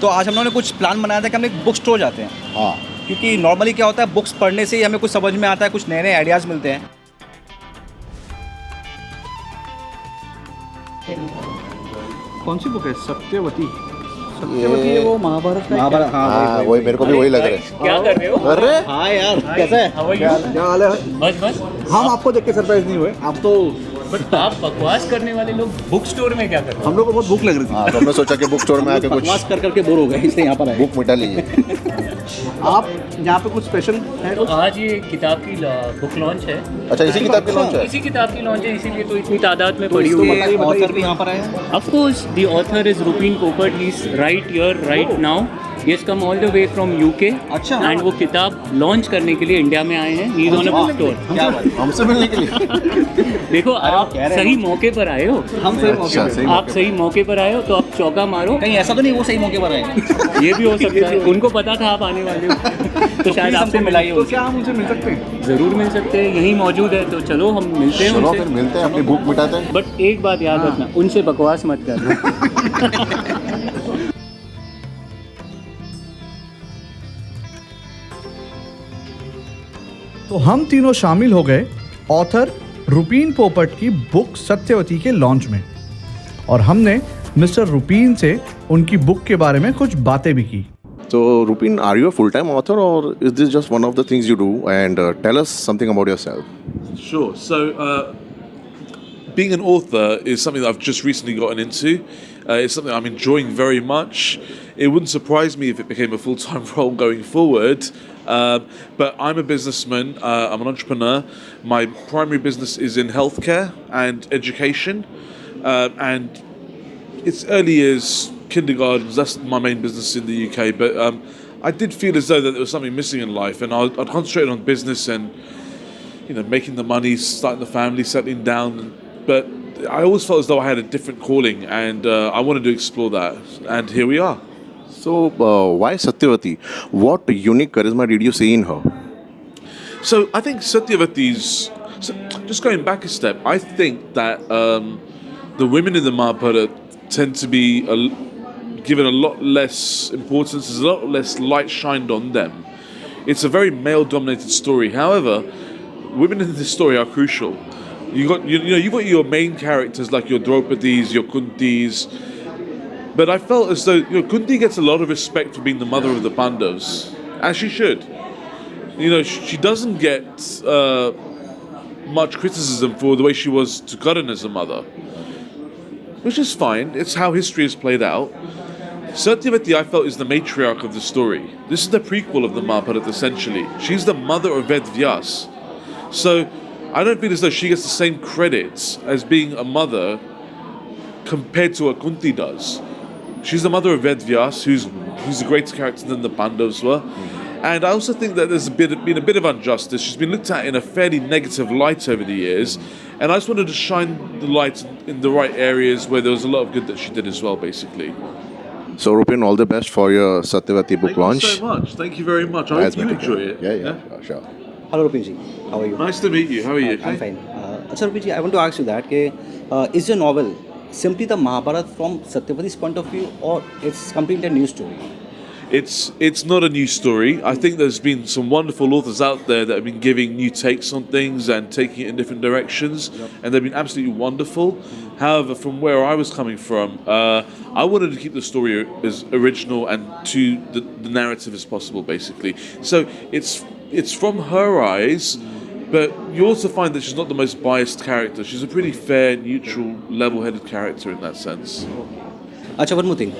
तो आज हम लोगों ने कुछ प्लान बनाया था कि हम एक बुक स्टोर जाते हैं। हाँ, क्योंकि नॉर्मली क्या होता है, बुक्स पढ़ने से ही हमें कुछ समझ में आता है, कुछ नए नए आइडियाज़ मिलते हैं। कौन सी बुक है? सत्यवती। सत्यवती है वो महाभारत का। महाभारत, हाँ वही मेरे को भी वही लग रहा है। क्या कर रहे हो? अरे हाँ यार, कैसा है? क्या हाल है? बस बस। हम आपको देख के सरप्राइज नहीं हुए, आप तो बट आप बकवास करने वाले लोग बुक स्टोर में क्या कर रहे हो? हम लोग को बहुत भूख लग रही थी। हाँ, तो हमने सोचा कि बुक स्टोर में आके कुछ बकवास कर करके बोर हो गए, इसलिए यहाँ पर आए। बुक मिटा लीजिए। आप यहाँ पे कुछ स्पेशल है? तो आज ये किताब की बुक लॉन्च है। अच्छा, इसी किताब की लॉन्च है? इसी किताब की लॉन्च है, इसीलिए तो इतनी तादाद में पड़ी हुई है। ऑथर भी यहाँ पर आए हैं। Of course, the author is Rupeen Popat. He's right here, right now. He has come all the way from UK. अच्छा। And वो किताब लॉन्च करने के लिए इंडिया में आए हैं. He is on a book tour. क्या बात है? हमसे मिलने के लिए। देखो आप कह रहे सही मौके पर आए हो. हम सही मौके अच्छा, पे। सही आप सही मौके पर आए हो तो आप चौका मारो. कहीं ऐसा तो नहीं वो सही मौके पर आए हैं? ये भी हो सकता है. उनको पता था आप आने वाले हो. तो शायद आपसे मिलाई हो. तो क्या हम उनसे मिल सकते हैं? जरूर मिल सकते हैं. यहीं मौजूद है तो चलो हम मिलते हैं चलो उनसे. फिर मिलते हैं, अपनी बुक मिटाते हैं। बट एक बात याद रखना, उनसे बकवास मत करना. तो हम तीनों शामिल हो गए ऑथर रुपीन पोपट की बुक सत्यवती के लॉन्च में और हमने मिस्टर रुपीन से उनकी बुक के बारे में कुछ बातें भी की। So, Rupeen, are you a full-time author or is this just one of the things you do? And tell us something about yourself. Sure. So, being an author is something that I've just recently gotten into. It's something I'm enjoying very much. It wouldn't surprise me if it became a full-time role going forward. But I'm a businessman. I'm an entrepreneur. My primary business is in healthcare and education. And it's early years, kindergartens, that's my main business in the UK. But I did feel as though that there was something missing in life. And I'd concentrated on business and, making the money, starting the family, settling down. But I always felt as though I had a different calling, and I wanted to explore that, and here we are. So, why Satyavati? What unique charisma did you see in her? So I think Satyavati's, just going back a step, I think that the women in the Mahabharata tend to be given a lot less importance, there's a lot less light shined on them. It's a very male-dominated story. However, women in this story are crucial. You've got your main characters like your Draupadis, your Kuntis, but I felt as though Kunti gets a lot of respect for being the mother of the Pandavas, as she should. She doesn't get much criticism for the way she was to Karan as a mother, which is fine. It's how history is played out. Satyavati, I felt, is the matriarch of the story. This is the prequel of the Mahabharata, essentially. She's the mother of Ved Vyas. So I don't feel as though she gets the same credits as being a mother compared to what Kunti does. She's the mother of Ved Vyas, who's a greater character than the Pandavas were. And I also think that there's been a bit of injustice. She's been looked at in a fairly negative light over the years. And I just wanted to shine the light in the right areas where there was a lot of good that she did as well, basically. So, Rupeen, all the best for your Satyavati book launch. Thank you so much. Thank you very much. I hope you enjoy it. Yeah, sure. Hello, Rupeen ji. How are you? Nice to meet you. How are you? I'm fine. Achha, Rupeen ji, I want to ask you that, is your novel simply the Mahabharata from Satyavati's point of view, or it's completely a new story? It's not a new story. I think there's been some wonderful authors out there that have been giving new takes on things and taking it in different directions, and they've been absolutely wonderful. However, from where I was coming from, I wanted to keep the story as original and to the narrative as possible, basically. So it's from her eyes, but you also find that she's not the most biased character. She's a pretty fair, neutral, level-headed character in that sense. Achha, one more thing.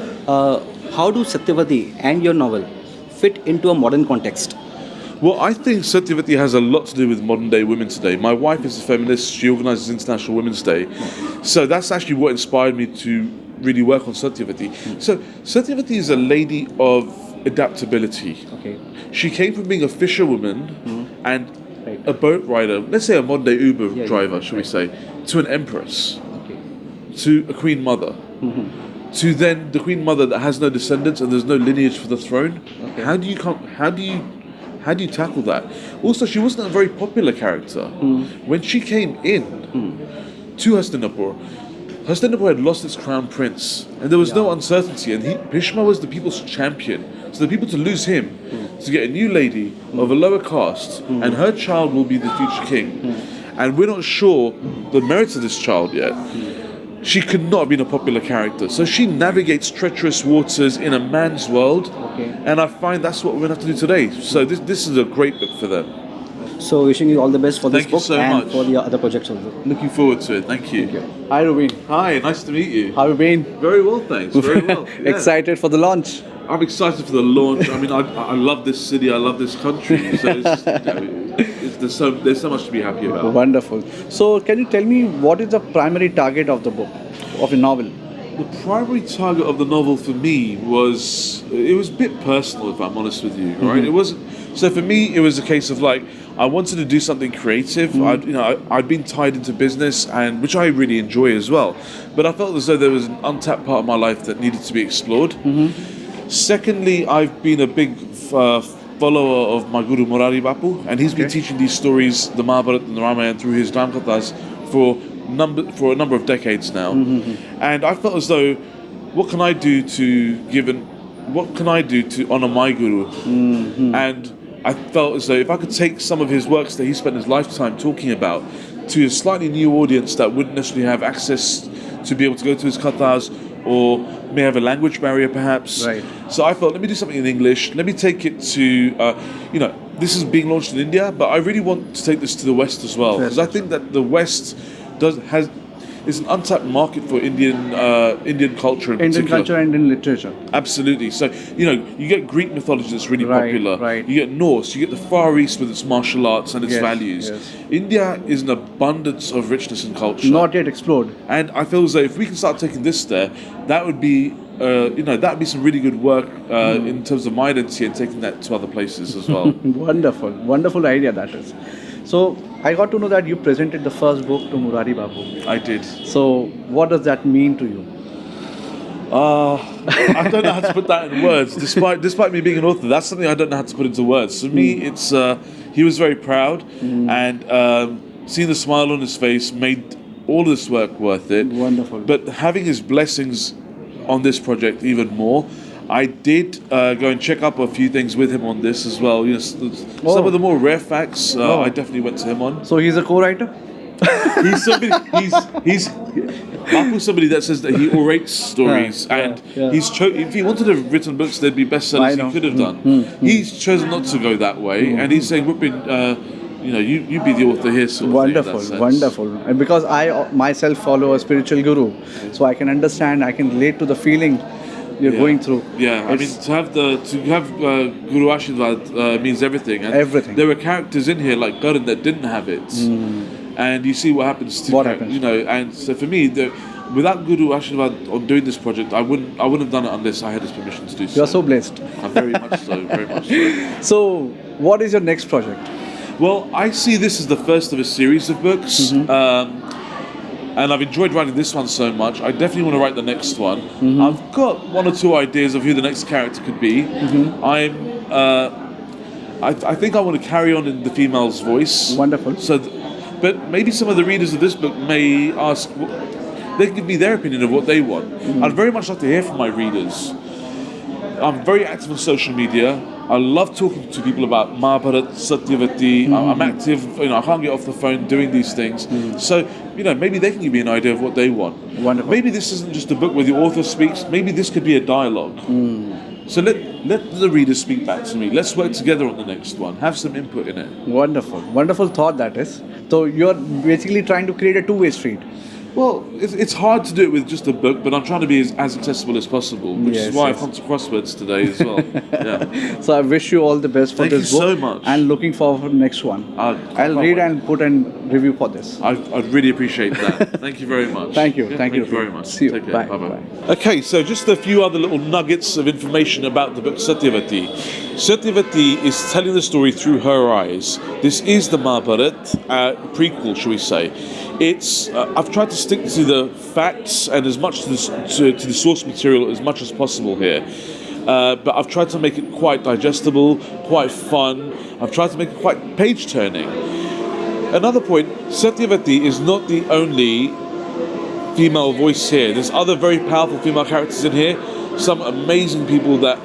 How do Satyavati and your novel fit into a modern context? Well, I think Satyavati has a lot to do with modern day women today. My wife is a feminist. She organises International Women's Day. So that's actually what inspired me to really work on Satyavati. So Satyavati is a lady of adaptability. Okay. She came from being a fisherwoman and a boat rider, let's say a modern day Uber driver, should we say, to an empress, to a queen mother. To then the queen mother that has no descendants and there's no lineage for the throne. Okay. How do you tackle that? Also, she wasn't a very popular character. When she came in to Hastinapur, Hastinapur had lost its crown prince, and there was no uncertainty, and Bhishma was the people's champion. So the people to lose him, to get a new lady of a lower caste, and her child will be the future king. And we're not sure the merits of this child yet. She could not have been a popular character. So she navigates treacherous waters in a man's world, and I find that's what we're going to have to do today. So this is a great book for them. So wishing you all the best for this Thank you book so and much. for the other projects also. Looking forward to it. Thank you. Hi, Rupeen. Hi, nice to meet you. How have you been? Very well, thanks. Very well. Yeah. Excited for the launch? I'm excited for the launch. I mean, I love this city. I love this country. So there's so much to be happy about. Wonderful. So, can you tell me what is the primary target of the book, of the novel? The primary target of the novel for me was a bit personal, if I'm honest with you. Right? It wasn't. So for me, it was a case of like I wanted to do something creative. I'd been tied into business, and which I really enjoy as well. But I felt as though there was an untapped part of my life that needed to be explored. Secondly, I've been a big follower of my guru Murari Bapu, and he's been teaching these stories, the Mahabharata and the Ramayana, through his Ramkathas for a number of decades now. And I felt as though, what can I do to honor my guru? And I felt as though if I could take some of his works that he spent his lifetime talking about to a slightly new audience that wouldn't necessarily have access to be able to go to his kathas, or may have a language barrier perhaps. Right. So I thought, let me do something in English. Let me take it to, this is being launched in India, but I really want to take this to the West as well, because I think that the West is an untapped market for Indian culture in Indian particular. culture and in literature. Absolutely. So, you get Greek mythology that's really popular. Right. You get Norse, you get the Far East with its martial arts and its Yes, values. yes. India is an abundance of richness and culture. Not yet explored. And I feel as though if we can start taking this there, that would be, that would be some really good work in terms of my identity and taking that to other places as well. Wonderful idea that is. So I got to know that you presented the first book to Murari Babu. I did. So what does that mean to you? I don't know how to put that in words. Despite me being an author, that's something I don't know how to put into words. For me, it's he was very proud, and seeing the smile on his face made all this work worth it. Wonderful. But having his blessings on this project even more. I did go and check up a few things with him on this as well. Some of the more rare facts I definitely went to him on. So he's a co-writer? He's somebody. He's Bapu's somebody that says that he orates stories, and he's if he wanted to have written books, they'd be bestsellers. He could have done. He's chosen not to go that way, and he's saying, Rupeen, you be the author here. Sort of thing, Wonderful. And because I myself follow a spiritual guru, so I can understand, I can relate to the feeling you're going through. Yeah, I mean, to have Guru Ashirvad means everything. And everything. There were characters in here like Karan that didn't have it, and you see what happens to And so for me, without Guru Ashirvad on doing this project, I wouldn't have done it unless I had his permission to do so. You are so blessed. I'm very much so. Very much so. So, what is your next project? Well, I see this as the first of a series of books. And I've enjoyed writing this one so much. I definitely want to write the next one. I've got one or two ideas of who the next character could be. I think I want to carry on in the female's voice. Wonderful. But maybe some of the readers of this book may ask. They can give me their opinion of what they want. I'd very much like to hear from my readers. I'm very active on social media. I love talking to people about Mahabharata, Satyavati. I'm active, I can't get off the phone doing these things. So, maybe they can give me an idea of what they want. Wonderful. Maybe this isn't just a book where the author speaks. Maybe this could be a dialogue. So let the readers speak back to me. Let's work together on the next one. Have some input in it. Wonderful thought that is. So you're basically trying to create a two-way street. Well, it's hard to do it with just a book, but I'm trying to be as accessible as possible, which is why I've come to Crosswords today as well. Yeah. So I wish you all the best for this book. Thank you so much. And looking forward to the next one. I'll read and put a review for this. I'd really appreciate that. Thank you very much. Thank you. Yeah, Thank you very much. See you. Take care. Bye. Bye-bye. Okay, so just a few other little nuggets of information about the book Satyavati. Satyavati is telling the story through her eyes. This is the Mahabharata prequel, shall we say. It's I've tried to stick to the facts and as much to the source material as much as possible here, but I've tried to make it quite digestible, quite fun. I've tried to make it quite page turning. Another point: Satyavati is not the only female voice here. There's other very powerful female characters in here. Some amazing people that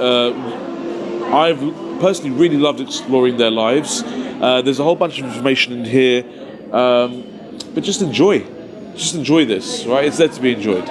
I've personally really loved exploring their lives. There's a whole bunch of information in here, but just enjoy this, right? It's there to be enjoyed.